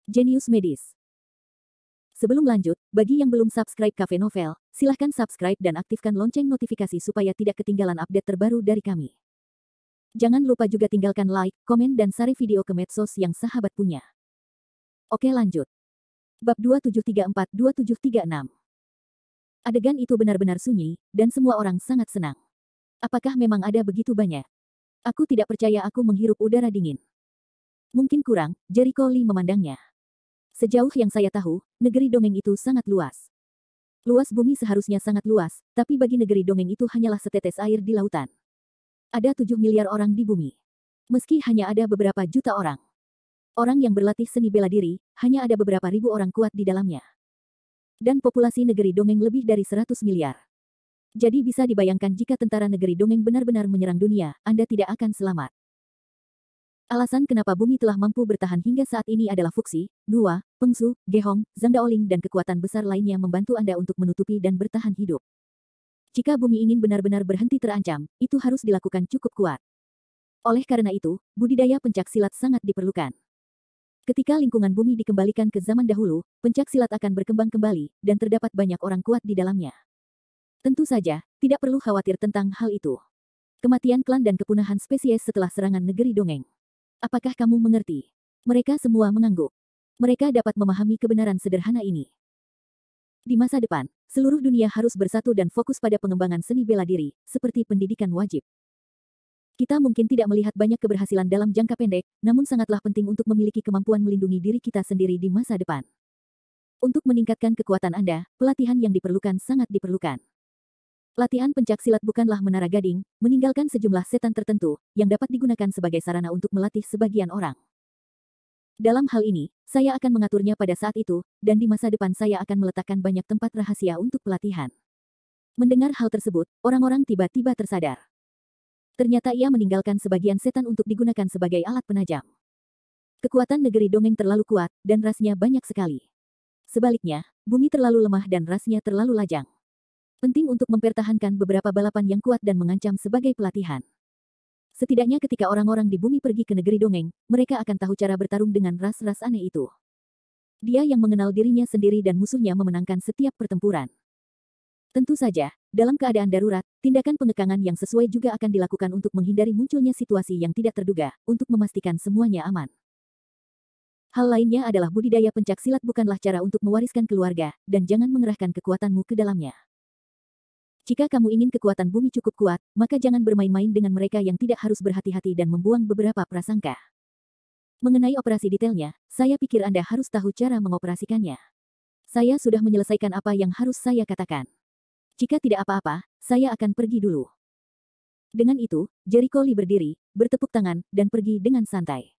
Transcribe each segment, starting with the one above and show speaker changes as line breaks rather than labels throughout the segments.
Genius Medis. Sebelum lanjut, bagi yang belum subscribe Cafe Novel, silahkan subscribe dan aktifkan lonceng notifikasi supaya tidak ketinggalan update terbaru dari kami. Jangan lupa juga tinggalkan like, komen dan share video ke medsos yang sahabat punya. Oke lanjut. Bab 2734-2736. Adegan itu benar-benar sunyi, dan semua orang sangat senang. Apakah memang ada begitu banyak? Aku tidak percaya aku menghirup udara dingin. Mungkin kurang, Jericho Lee memandangnya. Sejauh yang saya tahu, negeri dongeng itu sangat luas. Luas bumi seharusnya sangat luas, tapi bagi negeri dongeng itu hanyalah setetes air di lautan. Ada 7 miliar orang di bumi. Meski hanya ada beberapa juta orang. Orang yang berlatih seni bela diri, hanya ada beberapa ribu orang kuat di dalamnya. Dan populasi negeri dongeng lebih dari 100 miliar. Jadi bisa dibayangkan jika tentara negeri dongeng benar-benar menyerang dunia, Anda tidak akan selamat. Alasan kenapa bumi telah mampu bertahan hingga saat ini adalah Fuxi, Nuwa, Pengsu, Gehong, Zhang Daoling dan kekuatan besar lainnya membantu Anda untuk menutupi dan bertahan hidup. Jika bumi ingin benar-benar berhenti terancam, itu harus dilakukan cukup kuat. Oleh karena itu, budidaya pencak silat sangat diperlukan. Ketika lingkungan bumi dikembalikan ke zaman dahulu, pencak silat akan berkembang kembali, dan terdapat banyak orang kuat di dalamnya. Tentu saja, tidak perlu khawatir tentang hal itu. Kematian klan dan kepunahan spesies setelah serangan negeri dongeng. Apakah kamu mengerti? Mereka semua mengangguk. Mereka dapat memahami kebenaran sederhana ini. Di masa depan, seluruh dunia harus bersatu dan fokus pada pengembangan seni bela diri, seperti pendidikan wajib. Kita mungkin tidak melihat banyak keberhasilan dalam jangka pendek, namun sangatlah penting untuk memiliki kemampuan melindungi diri kita sendiri di masa depan. Untuk meningkatkan kekuatan Anda, pelatihan yang diperlukan sangat diperlukan. Latihan pencak silat bukanlah menara gading, meninggalkan sejumlah setan tertentu, yang dapat digunakan sebagai sarana untuk melatih sebagian orang. Dalam hal ini, saya akan mengaturnya pada saat itu, dan di masa depan saya akan meletakkan banyak tempat rahasia untuk pelatihan. Mendengar hal tersebut, orang-orang tiba-tiba tersadar. Ternyata ia meninggalkan sebagian setan untuk digunakan sebagai alat penajam. Kekuatan negeri dongeng terlalu kuat, dan rasnya banyak sekali. Sebaliknya, bumi terlalu lemah dan rasnya terlalu lajang. Penting untuk mempertahankan beberapa balapan yang kuat dan mengancam sebagai pelatihan. Setidaknya ketika orang-orang di bumi pergi ke negeri dongeng, mereka akan tahu cara bertarung dengan ras-ras aneh itu. Dia yang mengenal dirinya sendiri dan musuhnya memenangkan setiap pertempuran. Tentu saja, dalam keadaan darurat, tindakan pengekangan yang sesuai juga akan dilakukan untuk menghindari munculnya situasi yang tidak terduga, untuk memastikan semuanya aman. Hal lainnya adalah budidaya pencak silat bukanlah cara untuk mewariskan keluarga, dan jangan mengerahkan kekuatanmu ke dalamnya. Jika kamu ingin kekuatan bumi cukup kuat, maka jangan bermain-main dengan mereka yang tidak harus berhati-hati dan membuang beberapa prasangka. Mengenai operasi detailnya, saya pikir Anda harus tahu cara mengoperasikannya. Saya sudah menyelesaikan apa yang harus saya katakan. Jika tidak apa-apa, saya akan pergi dulu. Dengan itu, Jericho Lee berdiri, bertepuk tangan, dan pergi dengan santai.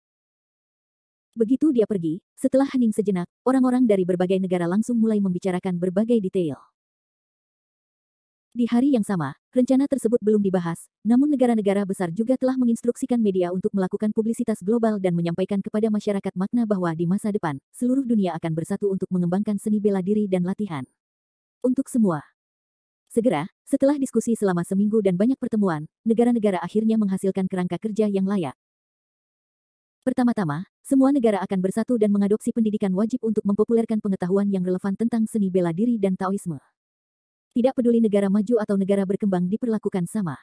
Begitu dia pergi, setelah hening sejenak, orang-orang dari berbagai negara langsung mulai membicarakan berbagai detail. Di hari yang sama, rencana tersebut belum dibahas, namun negara-negara besar juga telah menginstruksikan media untuk melakukan publisitas global dan menyampaikan kepada masyarakat makna bahwa di masa depan, seluruh dunia akan bersatu untuk mengembangkan seni bela diri dan latihan. Untuk semua. Segera, setelah diskusi selama seminggu dan banyak pertemuan, negara-negara akhirnya menghasilkan kerangka kerja yang layak. Pertama-tama, semua negara akan bersatu dan mengadopsi pendidikan wajib untuk mempopulerkan pengetahuan yang relevan tentang seni bela diri dan Taoisme. Tidak peduli negara maju atau negara berkembang diperlakukan sama.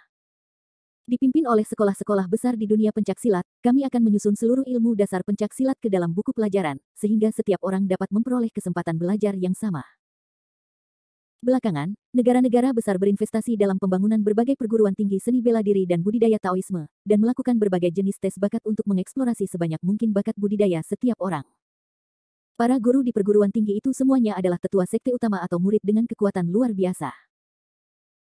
Dipimpin oleh sekolah-sekolah besar di dunia pencak silat, kami akan menyusun seluruh ilmu dasar pencak silat ke dalam buku pelajaran, sehingga setiap orang dapat memperoleh kesempatan belajar yang sama. Belakangan, negara-negara besar berinvestasi dalam pembangunan berbagai perguruan tinggi seni bela diri dan budidaya Taoisme, dan melakukan berbagai jenis tes bakat untuk mengeksplorasi sebanyak mungkin bakat budidaya setiap orang. Para guru di perguruan tinggi itu semuanya adalah tetua sekte utama atau murid dengan kekuatan luar biasa.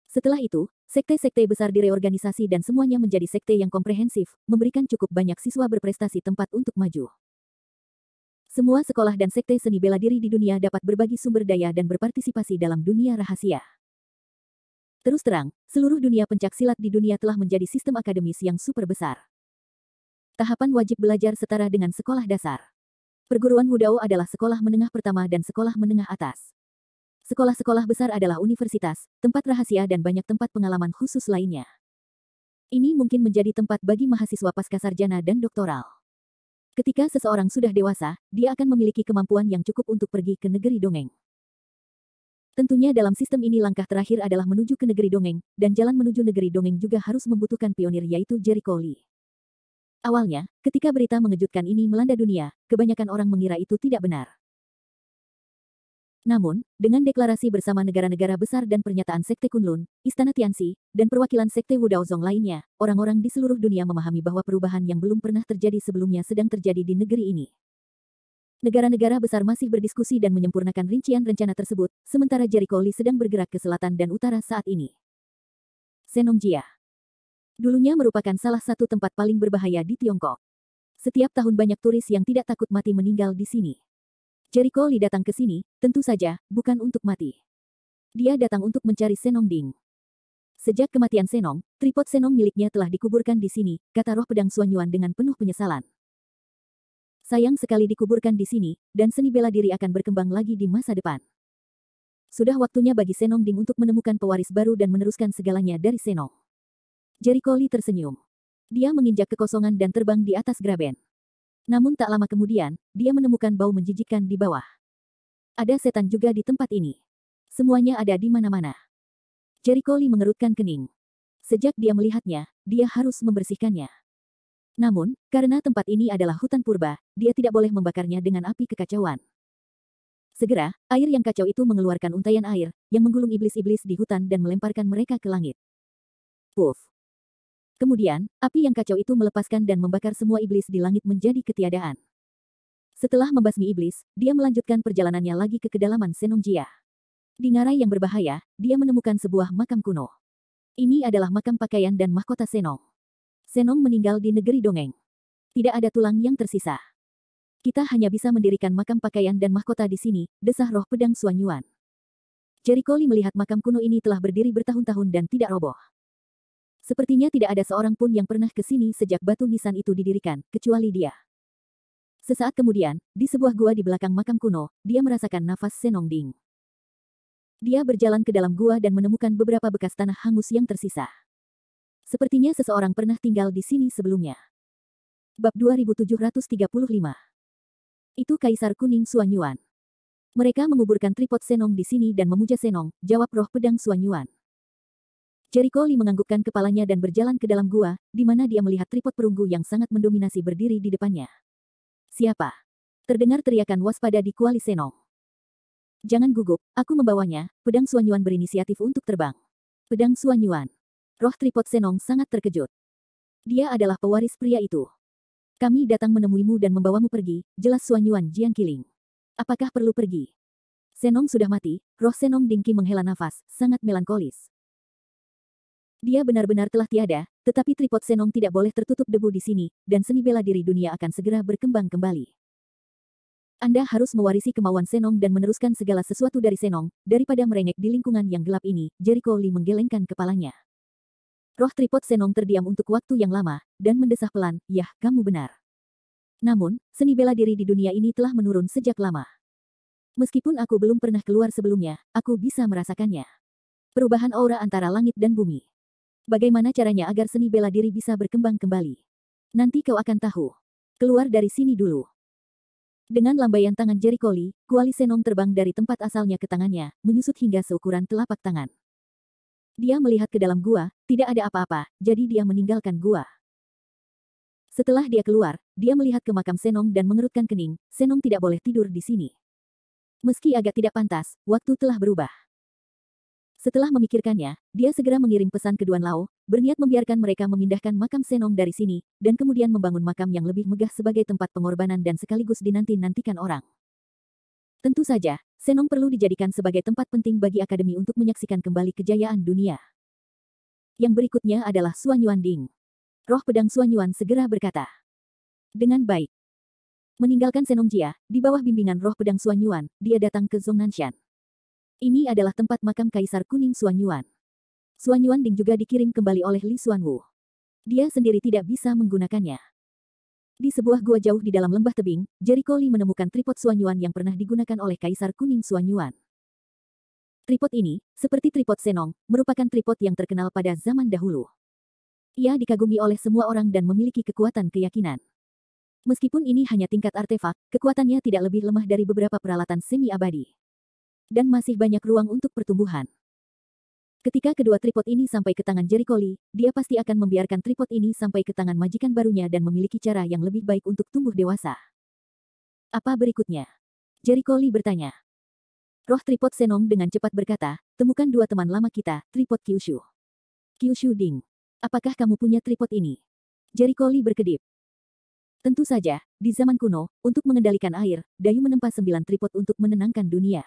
Setelah itu, sekte-sekte besar direorganisasi dan semuanya menjadi sekte yang komprehensif, memberikan cukup banyak siswa berprestasi tempat untuk maju. Semua sekolah dan sekte seni bela diri di dunia dapat berbagi sumber daya dan berpartisipasi dalam dunia rahasia. Terus terang, seluruh dunia pencak silat di dunia telah menjadi sistem akademis yang super besar. Tahapan wajib belajar setara dengan sekolah dasar. Perguruan Wudao adalah sekolah menengah pertama dan sekolah menengah atas. Sekolah-sekolah besar adalah universitas, tempat rahasia dan banyak tempat pengalaman khusus lainnya. Ini mungkin menjadi tempat bagi mahasiswa pascasarjana dan doktoral. Ketika seseorang sudah dewasa, dia akan memiliki kemampuan yang cukup untuk pergi ke negeri dongeng. Tentunya dalam sistem ini langkah terakhir adalah menuju ke negeri dongeng, dan jalan menuju negeri dongeng juga harus membutuhkan pionir yaitu Jericho Lee. Awalnya, ketika berita mengejutkan ini melanda dunia, kebanyakan orang mengira itu tidak benar. Namun, dengan deklarasi bersama negara-negara besar dan pernyataan Sekte Kunlun, Istana Tianxi, dan perwakilan Sekte Wudaozong lainnya, orang-orang di seluruh dunia memahami bahwa perubahan yang belum pernah terjadi sebelumnya sedang terjadi di negeri ini. Negara-negara besar masih berdiskusi dan menyempurnakan rincian rencana tersebut, sementara Jericho Lee sedang bergerak ke selatan dan utara saat ini. Senongjia dulunya merupakan salah satu tempat paling berbahaya di Tiongkok. Setiap tahun banyak turis yang tidak takut mati meninggal di sini. Jericho Lee datang ke sini, tentu saja, bukan untuk mati. Dia datang untuk mencari Senong Ding. Sejak kematian Senong, tripod Senong miliknya telah dikuburkan di sini, kata roh pedang Suanyuan dengan penuh penyesalan. Sayang sekali dikuburkan di sini, dan seni bela diri akan berkembang lagi di masa depan. Sudah waktunya bagi Senong Ding untuk menemukan pewaris baru dan meneruskan segalanya dari Senong. Jericho Lee tersenyum. Dia menginjak kekosongan dan terbang di atas graben. Namun tak lama kemudian, dia menemukan bau menjijikkan di bawah. Ada setan juga di tempat ini. Semuanya ada di mana-mana. Jericho Lee mengerutkan kening. Sejak dia melihatnya, dia harus membersihkannya. Namun, karena tempat ini adalah hutan purba, dia tidak boleh membakarnya dengan api kekacauan. Segera, air yang kacau itu mengeluarkan untaian air, yang menggulung iblis-iblis di hutan dan melemparkan mereka ke langit. Puff. Kemudian, api yang kacau itu melepaskan dan membakar semua iblis di langit menjadi ketiadaan. Setelah membasmi iblis, dia melanjutkan perjalanannya lagi ke kedalaman Senongjia. Di ngarai yang berbahaya, dia menemukan sebuah makam kuno. Ini adalah makam pakaian dan mahkota Senong. Senong meninggal di negeri dongeng. Tidak ada tulang yang tersisa. Kita hanya bisa mendirikan makam pakaian dan mahkota di sini, desah roh pedang Suanyuan. Jericho Lee melihat makam kuno ini telah berdiri bertahun-tahun dan tidak roboh. Sepertinya tidak ada seorang pun yang pernah ke sini sejak batu nisan itu didirikan, kecuali dia. Sesaat kemudian, di sebuah gua di belakang makam kuno, dia merasakan nafas Senong Ding. Dia berjalan ke dalam gua dan menemukan beberapa bekas tanah hangus yang tersisa. Sepertinya seseorang pernah tinggal di sini sebelumnya. Bab 2735. Itu Kaisar Kuning Suanyuan. Mereka menguburkan tripod Senong di sini dan memuja Senong, jawab roh pedang Suanyuan. Jericho Lee menganggukkan kepalanya dan berjalan ke dalam gua, di mana dia melihat tripod perunggu yang sangat mendominasi berdiri di depannya. Siapa? Terdengar teriakan waspada di kuali Senong. Jangan gugup, aku membawanya, pedang Suanyuan berinisiatif untuk terbang. Pedang Suanyuan. Roh tripod Senong sangat terkejut. Dia adalah pewaris pria itu. Kami datang menemuimu dan membawamu pergi, jelas Suanyuan Jian Qiling. Apakah perlu pergi? Senong sudah mati, roh Senong Dingki menghela nafas, sangat melankolis. Dia benar-benar telah tiada, tetapi tripod Senong tidak boleh tertutup debu di sini, dan seni bela diri dunia akan segera berkembang kembali. Anda harus mewarisi kemauan Senong dan meneruskan segala sesuatu dari Senong, daripada merengek di lingkungan yang gelap ini, Jericho Lee menggelengkan kepalanya. Roh tripod Senong terdiam untuk waktu yang lama, dan mendesah pelan, yah, kamu benar. Namun, seni bela diri di dunia ini telah menurun sejak lama. Meskipun aku belum pernah keluar sebelumnya, aku bisa merasakannya. Perubahan aura antara langit dan bumi. Bagaimana caranya agar seni bela diri bisa berkembang kembali? Nanti kau akan tahu. Keluar dari sini dulu. Dengan lambaian tangan Jericho Lee, kuali Senong terbang dari tempat asalnya ke tangannya, menyusut hingga seukuran telapak tangan. Dia melihat ke dalam gua, tidak ada apa-apa, jadi dia meninggalkan gua. Setelah dia keluar, dia melihat ke makam Senong dan mengerutkan kening, Senong tidak boleh tidur di sini. Meski agak tidak pantas, waktu telah berubah. Setelah memikirkannya, dia segera mengirim pesan ke Duan Lao, berniat membiarkan mereka memindahkan makam Senong dari sini, dan kemudian membangun makam yang lebih megah sebagai tempat pengorbanan dan sekaligus dinanti-nantikan orang. Tentu saja, Senong perlu dijadikan sebagai tempat penting bagi akademi untuk menyaksikan kembali kejayaan dunia. Yang berikutnya adalah Suanyuan Ding. Roh pedang Suanyuan segera berkata. Dengan baik. Meninggalkan Senongjia, di bawah bimbingan roh pedang Suanyuan, dia datang ke Zhongnanshan. Ini adalah tempat makam Kaisar Kuning Suanyuan. Suanyuan Ding juga dikirim kembali oleh Li Xuanwu. Dia sendiri tidak bisa menggunakannya. Di sebuah gua jauh di dalam lembah tebing, Jericho Lee menemukan tripod Suanyuan yang pernah digunakan oleh Kaisar Kuning Suanyuan. Tripod ini, seperti tripod Senong, merupakan tripod yang terkenal pada zaman dahulu. Ia dikagumi oleh semua orang dan memiliki kekuatan keyakinan. Meskipun ini hanya tingkat artefak, kekuatannya tidak lebih lemah dari beberapa peralatan semi-abadi. Dan masih banyak ruang untuk pertumbuhan. Ketika kedua tripod ini sampai ke tangan Jericho Lee, dia pasti akan membiarkan tripod ini sampai ke tangan majikan barunya dan memiliki cara yang lebih baik untuk tumbuh dewasa. Apa berikutnya? Jericho Lee bertanya. Roh tripod Senong dengan cepat berkata, temukan dua teman lama kita, tripod Kyushu. Kyushu Ding. Apakah kamu punya tripod ini? Jericho Lee berkedip. Tentu saja, di zaman kuno, untuk mengendalikan air, Dayu menempa 9 tripod untuk menenangkan dunia.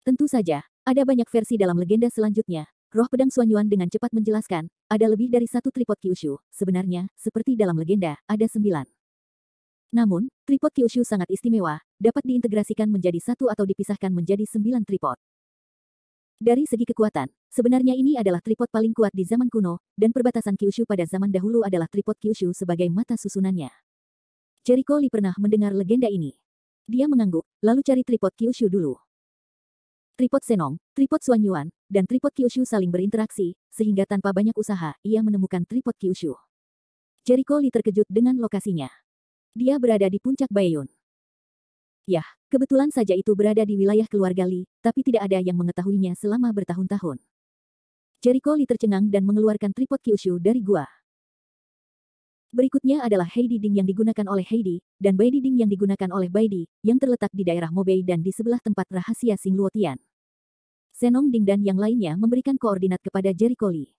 Tentu saja, ada banyak versi dalam legenda selanjutnya. Roh pedang Xuanyuan dengan cepat menjelaskan, ada lebih dari satu tripod Kyushu. Sebenarnya, seperti dalam legenda, ada 9. Namun, tripod Kyushu sangat istimewa, dapat diintegrasikan menjadi satu atau dipisahkan menjadi 9 tripod. Dari segi kekuatan, sebenarnya ini adalah tripod paling kuat di zaman kuno, dan perbatasan Kyushu pada zaman dahulu adalah tripod Kyushu sebagai mata susunannya. Jericho Lee pernah mendengar legenda ini. Dia mengangguk, lalu cari tripod Kyushu dulu. Tripod Senong, tripod Xuanyuan, dan tripod Kyushu saling berinteraksi, sehingga tanpa banyak usaha, ia menemukan tripod Kyushu. Jericho Lee terkejut dengan lokasinya. Dia berada di puncak Baeyun. Yah, kebetulan saja itu berada di wilayah keluarga Lee, tapi tidak ada yang mengetahuinya selama bertahun-tahun. Jericho Lee tercengang dan mengeluarkan tripod Kyushu dari gua. Berikutnya adalah Heidi Ding yang digunakan oleh Heidi, dan Baidi Ding yang digunakan oleh Baidi, yang terletak di daerah Mobei dan di sebelah tempat rahasia Xingluotian. Senong Ding dan yang lainnya memberikan koordinat kepada Jericho Lee.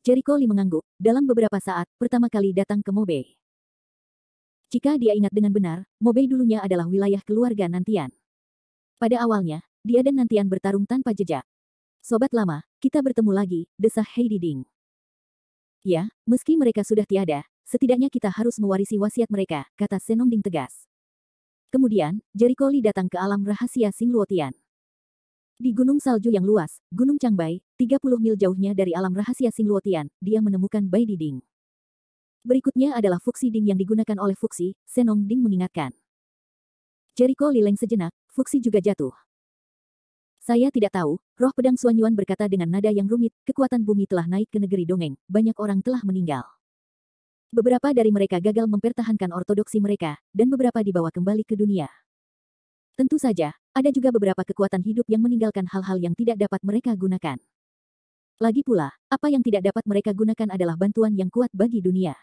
Jericho Lee mengangguk, dalam beberapa saat, pertama kali datang ke Mobei. Jika dia ingat dengan benar, Mobei dulunya adalah wilayah keluarga Nantian. Pada awalnya, dia dan Nantian bertarung tanpa jejak. Sobat lama, kita bertemu lagi, desah Heidi Ding. Ya, meski mereka sudah tiada, setidaknya kita harus mewarisi wasiat mereka, kata Senong Ding tegas. Kemudian, Jericho Lee datang ke alam rahasia Xingluotian. Di gunung salju yang luas, Gunung Changbai, 30 mil jauhnya dari alam rahasia Xingluotian, dia menemukan Baidi Ding. Berikutnya adalah Fuxi Ding yang digunakan oleh Fuxi, Senong Ding mengingatkan. Jericho Lee leng sejenak, Fuxi juga jatuh. Saya tidak tahu, roh pedang Xuanyuan berkata dengan nada yang rumit, kekuatan bumi telah naik ke negeri dongeng, banyak orang telah meninggal. Beberapa dari mereka gagal mempertahankan ortodoksi mereka, dan beberapa dibawa kembali ke dunia. Tentu saja, ada juga beberapa kekuatan hidup yang meninggalkan hal-hal yang tidak dapat mereka gunakan. Lagi pula, apa yang tidak dapat mereka gunakan adalah bantuan yang kuat bagi dunia.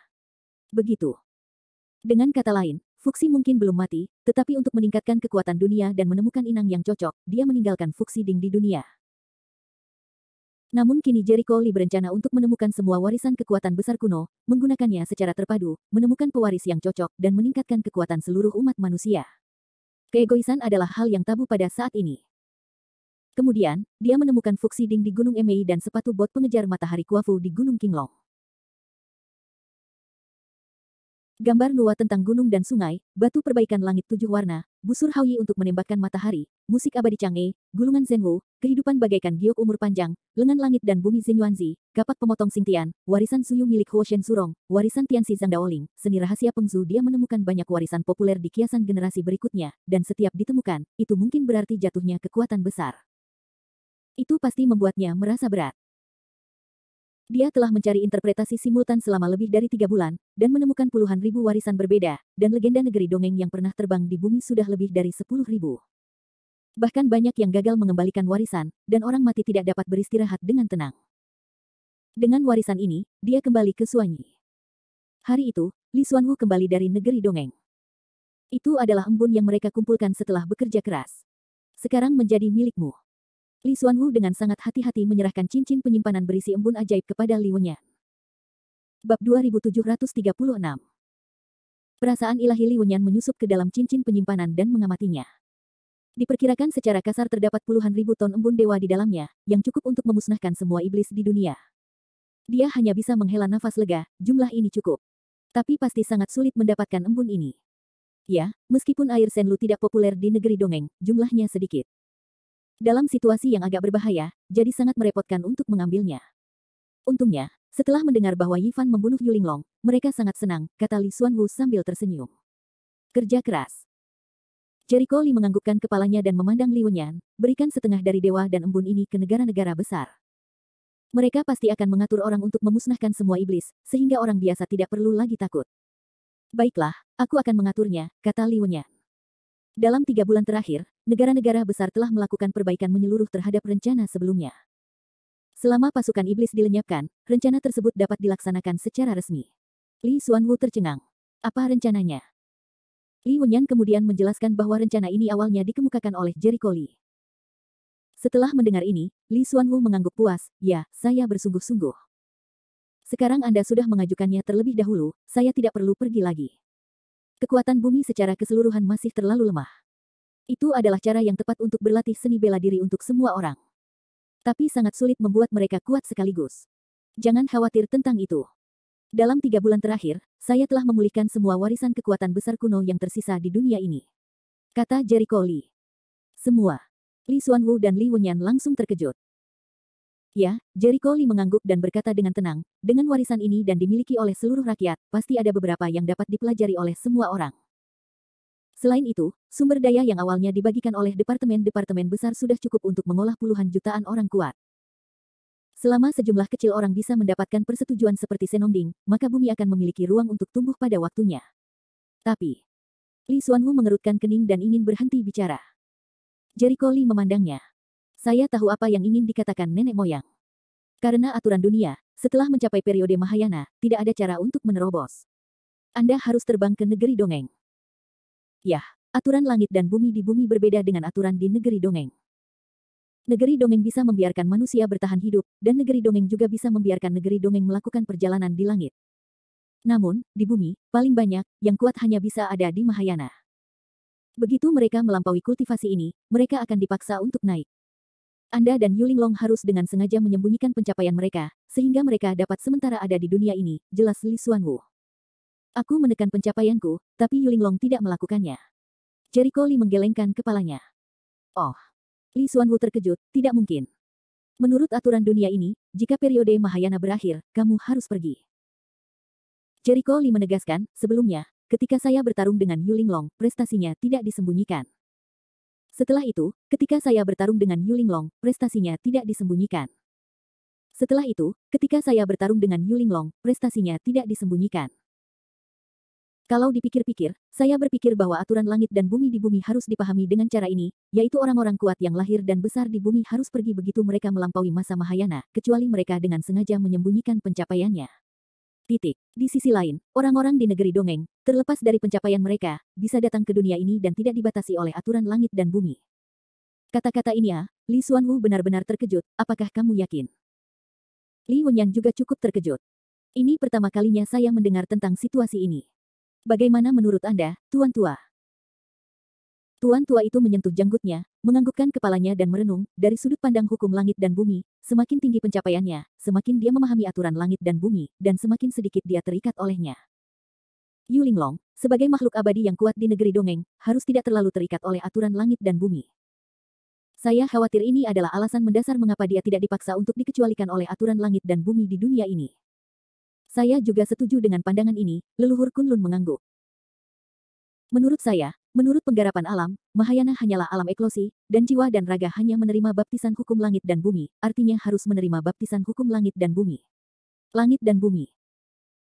Begitu. Dengan kata lain, Fuxi mungkin belum mati, tetapi untuk meningkatkan kekuatan dunia dan menemukan inang yang cocok, dia meninggalkan Fuxi Ding di dunia. Namun kini Jericho Lee berencana untuk menemukan semua warisan kekuatan besar kuno, menggunakannya secara terpadu, menemukan pewaris yang cocok, dan meningkatkan kekuatan seluruh umat manusia. Keegoisan adalah hal yang tabu pada saat ini. Kemudian, dia menemukan Fuxi Ding di Gunung Emei dan sepatu bot pengejar matahari Kuafu di Gunung Qinglong. Gambar Nuwa tentang gunung dan sungai, batu perbaikan langit 7 warna, busur Haoyi untuk menembakkan matahari, musik abadi Chang'e, gulungan Zhenwu, kehidupan bagaikan giok umur panjang, lengan langit dan bumi Zhenyuanzi, kapak pemotong Xingtian, warisan Suyu milik Huo Shen Surong, warisan Tianxi Zhang Daoling, seni rahasia Pengzu. Dia menemukan banyak warisan populer di kiasan generasi berikutnya, dan setiap ditemukan, itu mungkin berarti jatuhnya kekuatan besar. Itu pasti membuatnya merasa berat. Dia telah mencari interpretasi simultan selama lebih dari 3 bulan, dan menemukan puluhan ribu warisan berbeda, dan legenda negeri dongeng yang pernah terbang di bumi sudah lebih dari 10.000. Bahkan banyak yang gagal mengembalikan warisan, dan orang mati tidak dapat beristirahat dengan tenang. Dengan warisan ini, dia kembali ke Xuanyi. Hari itu, Li Xuanwu kembali dari negeri dongeng. Itu adalah embun yang mereka kumpulkan setelah bekerja keras. Sekarang menjadi milikmu. Li Xuanwu dengan sangat hati-hati menyerahkan cincin penyimpanan berisi embun ajaib kepada Li Wenyan. Bab 2736. Perasaan ilahi Li Wenyan menyusup ke dalam cincin penyimpanan dan mengamatinya. Diperkirakan secara kasar terdapat puluhan ribu ton embun dewa di dalamnya, yang cukup untuk memusnahkan semua iblis di dunia. Dia hanya bisa menghela nafas lega, jumlah ini cukup. Tapi pasti sangat sulit mendapatkan embun ini. Ya, meskipun air Senlu tidak populer di negeri dongeng, jumlahnya sedikit. Dalam situasi yang agak berbahaya, jadi sangat merepotkan untuk mengambilnya. Untungnya, setelah mendengar bahwa Yifan membunuh Yulinglong, mereka sangat senang, kata Li Xuanwu sambil tersenyum. Kerja keras. Jericho Lee menganggukkan kepalanya dan memandang Li Wenyan, berikan setengah dari dewa dan embun ini ke negara-negara besar. Mereka pasti akan mengatur orang untuk memusnahkan semua iblis, sehingga orang biasa tidak perlu lagi takut. Baiklah, Aku akan mengaturnya, kata Li Wenyan. Dalam 3 bulan terakhir, negara-negara besar telah melakukan perbaikan menyeluruh terhadap rencana sebelumnya. Selama pasukan iblis dilenyapkan, rencana tersebut dapat dilaksanakan secara resmi. Li Xuanwu tercengang. Apa rencananya? Li Wenyan kemudian menjelaskan bahwa rencana ini awalnya dikemukakan oleh Jericho Li. Setelah mendengar ini, Li Xuanwu mengangguk puas, ya, saya bersungguh-sungguh. Sekarang Anda sudah mengajukannya terlebih dahulu, saya tidak perlu pergi lagi. Kekuatan bumi secara keseluruhan masih terlalu lemah. Itu adalah cara yang tepat untuk berlatih seni bela diri untuk semua orang. Tapi sangat sulit membuat mereka kuat sekaligus. Jangan khawatir tentang itu. Dalam 3 bulan terakhir, saya telah memulihkan semua warisan kekuatan besar kuno yang tersisa di dunia ini. Kata Jericho Li. Semua. Li Xuanwu dan Li Wenyan langsung terkejut. Ya, Jericho Li mengangguk dan berkata dengan tenang, dengan warisan ini dan dimiliki oleh seluruh rakyat, pasti ada beberapa yang dapat dipelajari oleh semua orang. Selain itu, sumber daya yang awalnya dibagikan oleh departemen-departemen besar sudah cukup untuk mengolah puluhan jutaan orang kuat. Selama sejumlah kecil orang bisa mendapatkan persetujuan seperti Senongding, maka bumi akan memiliki ruang untuk tumbuh pada waktunya. Tapi, Li Xuanwu mengerutkan kening dan ingin berhenti bicara. Jericho Li memandangnya. Saya tahu apa yang ingin dikatakan nenek moyang. Karena aturan dunia, setelah mencapai periode Mahayana, tidak ada cara untuk menerobos. Anda harus terbang ke negeri dongeng. Yah, aturan langit dan bumi di bumi berbeda dengan aturan di negeri dongeng. Negeri dongeng bisa membiarkan manusia bertahan hidup, dan negeri dongeng juga bisa membiarkan negeri dongeng melakukan perjalanan di langit. Namun, di bumi, paling banyak, yang kuat hanya bisa ada di Mahayana. Begitu mereka melampaui kultivasi ini, mereka akan dipaksa untuk naik. Anda dan Yulinglong harus dengan sengaja menyembunyikan pencapaian mereka, sehingga mereka dapat sementara ada di dunia ini, jelas Li Xuanwu. Aku menekan pencapaianku, tapi Yulinglong tidak melakukannya. Jericho Li menggelengkan kepalanya. Oh. Li Xuanwu terkejut, tidak mungkin. Menurut aturan dunia ini, jika periode Mahayana berakhir, kamu harus pergi. Jericho Li menegaskan, sebelumnya, ketika saya bertarung dengan Yulinglong, prestasinya tidak disembunyikan. Setelah itu, ketika saya bertarung dengan Yulinglong, prestasinya tidak disembunyikan. Setelah itu, ketika saya bertarung dengan Yulinglong, prestasinya tidak disembunyikan. Kalau dipikir-pikir, saya berpikir bahwa aturan langit dan bumi di bumi harus dipahami dengan cara ini, yaitu orang-orang kuat yang lahir dan besar di bumi harus pergi begitu mereka melampaui masa Mahayana, kecuali mereka dengan sengaja menyembunyikan pencapaiannya. Titik. Di sisi lain, orang-orang di negeri dongeng, terlepas dari pencapaian mereka, bisa datang ke dunia ini dan tidak dibatasi oleh aturan langit dan bumi. Kata-kata ini Li Xuanwu benar-benar terkejut, apakah kamu yakin? Li Wenyan juga cukup terkejut. Ini pertama kalinya saya mendengar tentang situasi ini. Bagaimana menurut Anda, Tuan Tua? Tuan Tua itu menyentuh janggutnya, menganggukkan kepalanya dan merenung, dari sudut pandang hukum langit dan bumi, semakin tinggi pencapaiannya, semakin dia memahami aturan langit dan bumi, dan semakin sedikit dia terikat olehnya. Yulinglong, sebagai makhluk abadi yang kuat di negeri dongeng, harus tidak terlalu terikat oleh aturan langit dan bumi. Saya khawatir ini adalah alasan mendasar mengapa dia tidak dipaksa untuk dikecualikan oleh aturan langit dan bumi di dunia ini. Saya juga setuju dengan pandangan ini, leluhur Kunlun mengangguk. Menurut saya, menurut penggarapan alam, Mahayana hanyalah alam eklosi, dan jiwa dan raga hanya menerima baptisan hukum langit dan bumi, artinya harus menerima baptisan hukum langit dan bumi. Langit dan bumi.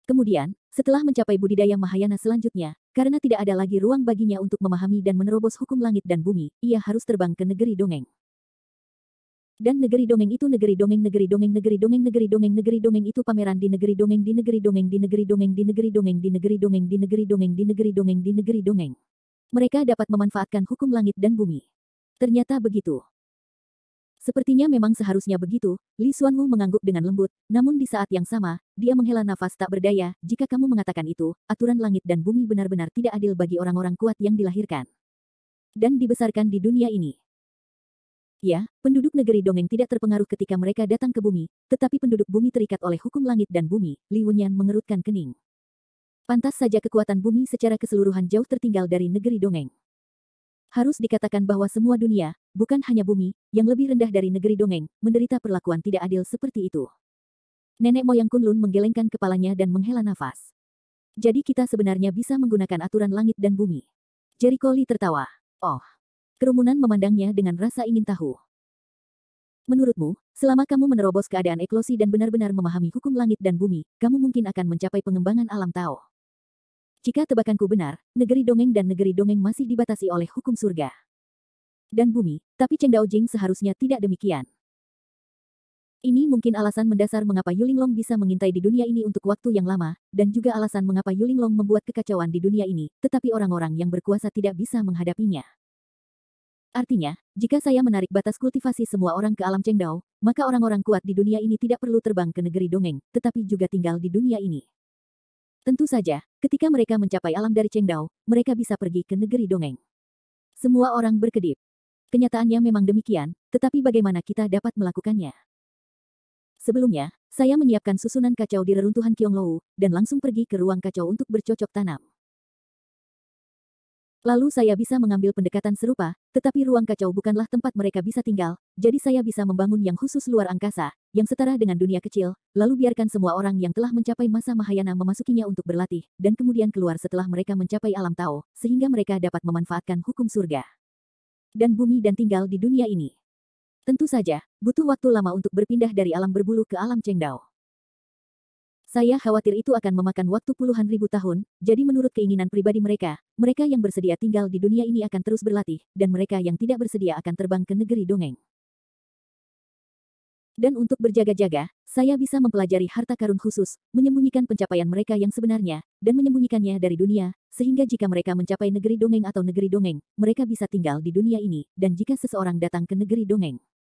Kemudian, setelah mencapai budidaya Mahayana selanjutnya, karena tidak ada lagi ruang baginya untuk memahami dan menerobos hukum langit dan bumi, ia harus terbang ke negeri dongeng. Dan negeri dongeng itu negeri dongeng negeri dongeng negeri dongeng negeri dongeng negeri dongeng itu pameran di negeri dongeng di negeri dongeng di negeri dongeng di negeri dongeng di negeri dongeng di negeri dongeng di negeri dongeng di negeri dongeng. Mereka dapat memanfaatkan hukum langit dan bumi. Ternyata begitu. Sepertinya memang seharusnya begitu, Li Xuanwu mengangguk dengan lembut, namun di saat yang sama, dia menghela nafas tak berdaya, jika kamu mengatakan itu, aturan langit dan bumi benar-benar tidak adil bagi orang-orang kuat yang dilahirkan dan dibesarkan di dunia ini. Ya, penduduk negeri dongeng tidak terpengaruh ketika mereka datang ke bumi, tetapi penduduk bumi terikat oleh hukum langit dan bumi, Li Wenyan mengerutkan kening. Pantas saja kekuatan bumi secara keseluruhan jauh tertinggal dari negeri dongeng. Harus dikatakan bahwa semua dunia, bukan hanya bumi, yang lebih rendah dari negeri dongeng, menderita perlakuan tidak adil seperti itu. Nenek moyang Kunlun menggelengkan kepalanya dan menghela nafas. Jadi kita sebenarnya bisa menggunakan aturan langit dan bumi. Jericho Li tertawa. Oh. Kerumunan memandangnya dengan rasa ingin tahu. Menurutmu, selama kamu menerobos keadaan eklosi dan benar-benar memahami hukum langit dan bumi, kamu mungkin akan mencapai pengembangan alam Tao. Jika tebakanku benar, negeri dongeng dan negeri dongeng masih dibatasi oleh hukum surga dan bumi, tapi Cheng Daojing seharusnya tidak demikian. Ini mungkin alasan mendasar mengapa Yulinglong bisa mengintai di dunia ini untuk waktu yang lama, dan juga alasan mengapa Yulinglong membuat kekacauan di dunia ini, tetapi orang-orang yang berkuasa tidak bisa menghadapinya. Artinya, jika saya menarik batas kultivasi semua orang ke alam Chengdao, maka orang-orang kuat di dunia ini tidak perlu terbang ke negeri dongeng, tetapi juga tinggal di dunia ini. Tentu saja, ketika mereka mencapai alam dari Chengdao, mereka bisa pergi ke negeri dongeng. Semua orang berkedip. Kenyataannya memang demikian, tetapi bagaimana kita dapat melakukannya? Sebelumnya, saya menyiapkan susunan kacau di reruntuhan Qionglou, dan langsung pergi ke ruang kacau untuk bercocok tanam. Lalu saya bisa mengambil pendekatan serupa, tetapi ruang kacau bukanlah tempat mereka bisa tinggal, jadi saya bisa membangun yang khusus luar angkasa, yang setara dengan dunia kecil, lalu biarkan semua orang yang telah mencapai masa Mahayana memasukinya untuk berlatih, dan kemudian keluar setelah mereka mencapai alam Tao, sehingga mereka dapat memanfaatkan hukum surga dan bumi dan tinggal di dunia ini. Tentu saja, butuh waktu lama untuk berpindah dari alam berbulu ke alam Chengdao. Saya khawatir itu akan memakan waktu puluhan ribu tahun, jadi menurut keinginan pribadi mereka, mereka yang bersedia tinggal di dunia ini akan terus berlatih, dan mereka yang tidak bersedia akan terbang ke negeri dongeng. Dan untuk berjaga-jaga, saya bisa mempelajari harta karun khusus, menyembunyikan pencapaian mereka yang sebenarnya, dan menyembunyikannya dari dunia, sehingga jika mereka mencapai negeri dongeng atau negeri dongeng, mereka bisa tinggal di dunia ini, dan jika seseorang datang ke negeri dongeng,